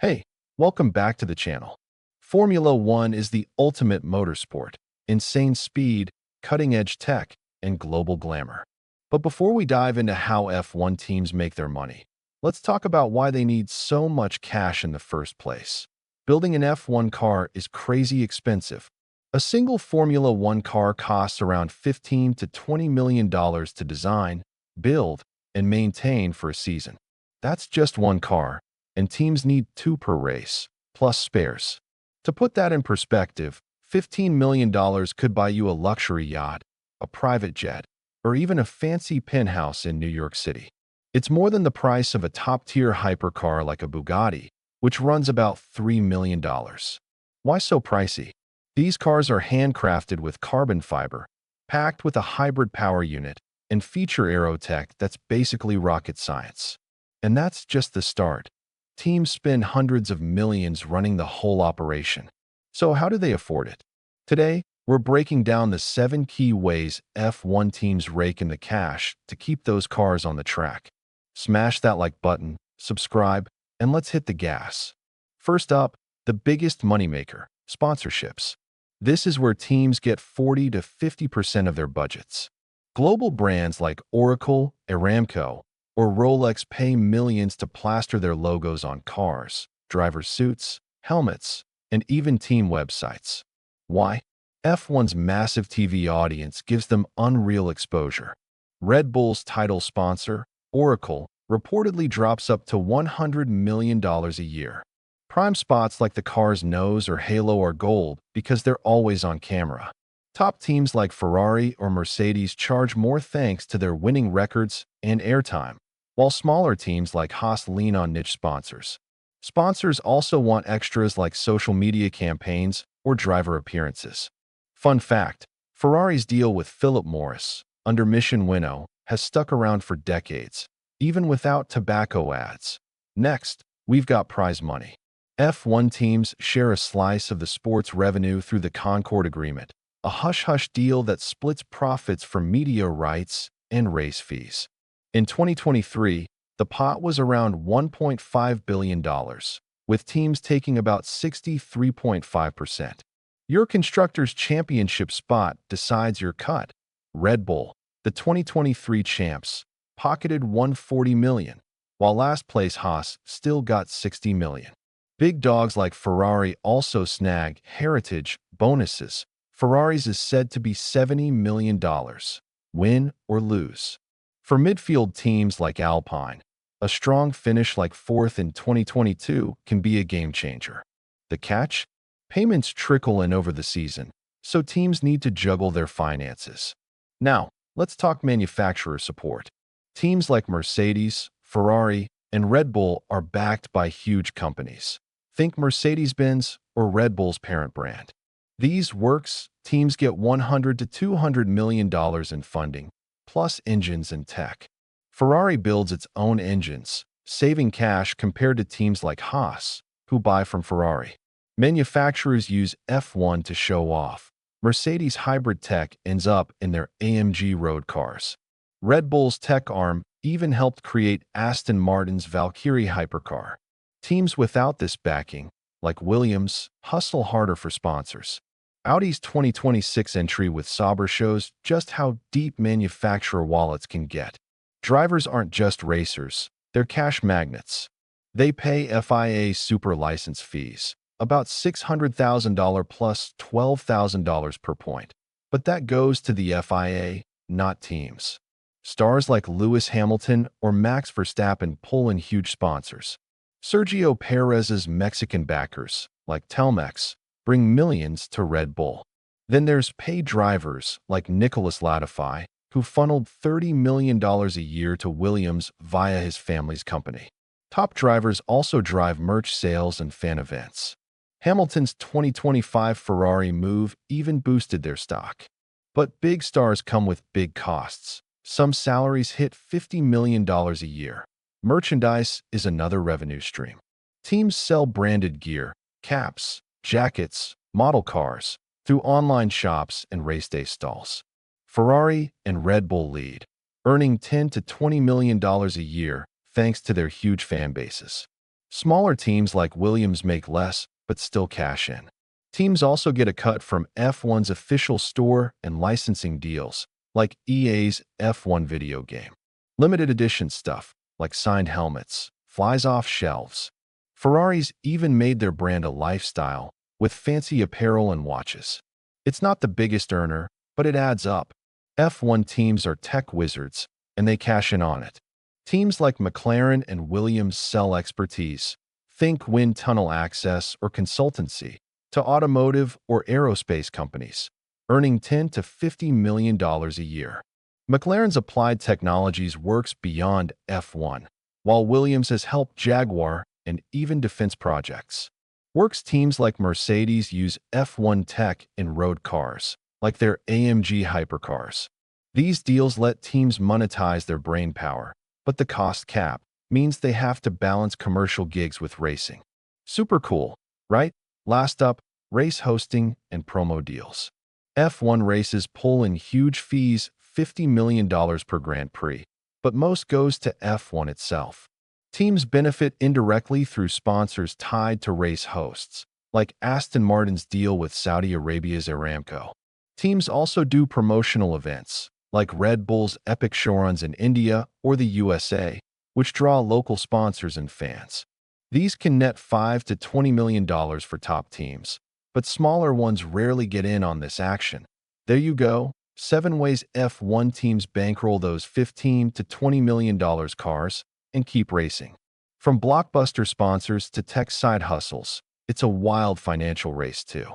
Hey, welcome back to the channel. Formula One is the ultimate motorsport, insane speed, cutting-edge tech, and global glamour. But before we dive into how F1 teams make their money, let's talk about why they need so much cash in the first place. Building an F1 car is crazy expensive. A single Formula One car costs around $15 to $20 million to design, build, and maintain for a season. That's just one car, and teams need two per race, plus spares. To put that in perspective, $15 million could buy you a luxury yacht, a private jet, or even a fancy penthouse in New York City. It's more than the price of a top-tier hypercar like a Bugatti, which runs about $3 million. Why so pricey? These cars are handcrafted with carbon fiber, packed with a hybrid power unit, and feature aerotech that's basically rocket science. And that's just the start. Teams spend hundreds of millions running the whole operation. So how do they afford it? Today, we're breaking down the 7 key ways F1 teams rake in the cash to keep those cars on the track. Smash that like button, subscribe, and let's hit the gas. First up, the biggest moneymaker, sponsorships. This is where teams get 40 to 50% of their budgets. Global brands like Oracle, Aramco, or Rolex pay millions to plaster their logos on cars, driver suits, helmets, and even team websites. Why? F1's massive TV audience gives them unreal exposure. Red Bull's title sponsor, Oracle, reportedly drops up to $100 million a year. Prime spots like the car's nose or halo are gold because they're always on camera. Top teams like Ferrari or Mercedes charge more thanks to their winning records and airtime, while smaller teams like Haas lean on niche sponsors. Sponsors also want extras like social media campaigns or driver appearances. Fun fact, Ferrari's deal with Philip Morris, under Mission Winnow, has stuck around for decades, even without tobacco ads. Next, we've got prize money. F1 teams share a slice of the sport's revenue through the Concord Agreement, a hush-hush deal that splits profits from media rights and race fees. In 2023, the pot was around $1.5 billion, with teams taking about 63.5%. Your Constructors' Championship spot decides your cut. Red Bull, the 2023 champs, pocketed $140 million, while last place Haas still got $60 million. Big dogs like Ferrari also snag heritage bonuses. Ferrari's is said to be $70 million, win or lose. For midfield teams like Alpine, a strong finish like fourth in 2022 can be a game changer. The catch? Payments trickle in over the season, so teams need to juggle their finances. Now, let's talk manufacturer support. Teams like Mercedes, Ferrari, and Red Bull are backed by huge companies. Think Mercedes-Benz or Red Bull's parent brand. These works, teams get $100 to $200 million in funding, plus engines and tech. Ferrari builds its own engines, saving cash compared to teams like Haas, who buy from Ferrari. Manufacturers use F1 to show off. Mercedes' hybrid tech ends up in their AMG road cars. Red Bull's tech arm even helped create Aston Martin's Valkyrie hypercar. Teams without this backing, like Williams, hustle harder for sponsors. Audi's 2026 entry with Sauber shows just how deep manufacturer wallets can get. Drivers aren't just racers, they're cash magnets. They pay FIA super license fees, about $600,000 plus $12,000 per point. But that goes to the FIA, not teams. Stars like Lewis Hamilton or Max Verstappen pull in huge sponsors. Sergio Perez's Mexican backers, like Telmex, bring millions to Red Bull. Then there's paid drivers like Nicolas Latifi, who funneled $30 million a year to Williams via his family's company. Top drivers also drive merch sales and fan events. Hamilton's 2025 Ferrari move even boosted their stock. But big stars come with big costs. Some salaries hit $50 million a year. Merchandise is another revenue stream. Teams sell branded gear, caps, jackets, model cars, through online shops and race day stalls. Ferrari and Red Bull lead, earning $10 to $20 million a year thanks to their huge fan bases. Smaller teams like Williams make less, but still cash in. Teams also get a cut from F1's official store and licensing deals, like EA's F1 video game. Limited edition stuff, like signed helmets, flies off shelves. Ferraris even made their brand a lifestyle, with fancy apparel and watches. It's not the biggest earner, but it adds up. F1 teams are tech wizards, and they cash in on it. Teams like McLaren and Williams sell expertise. Think wind tunnel access or consultancy to automotive or aerospace companies, earning $10 to $50 million a year. McLaren's applied technologies works beyond F1, while Williams has helped Jaguar and even defense projects. Works teams like Mercedes use F1 tech in road cars, like their AMG hypercars. These deals let teams monetize their brainpower, but the cost cap means they have to balance commercial gigs with racing. Super cool, right? Last up, race hosting and promo deals. F1 races pull in huge fees, $50 million per Grand Prix, but most goes to F1 itself. Teams benefit indirectly through sponsors tied to race hosts, like Aston Martin's deal with Saudi Arabia's Aramco. Teams also do promotional events, like Red Bull's Epic Showruns in India or the USA, which draw local sponsors and fans. These can net $5 to $20 million for top teams, but smaller ones rarely get in on this action. There you go, 7 ways F1 teams bankroll those $15 to $20 million cars and keep racing. From blockbuster sponsors to tech side hustles, it's a wild financial race too.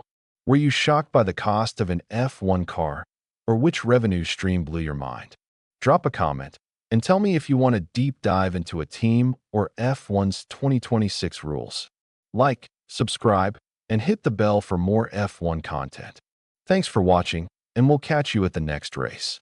Were you shocked by the cost of an F1 car, or which revenue stream blew your mind? Drop a comment and tell me if you want a deep dive into a team or F1's 2026 rules. Like, subscribe, and hit the bell for more F1 content. Thanks for watching, and we'll catch you at the next race.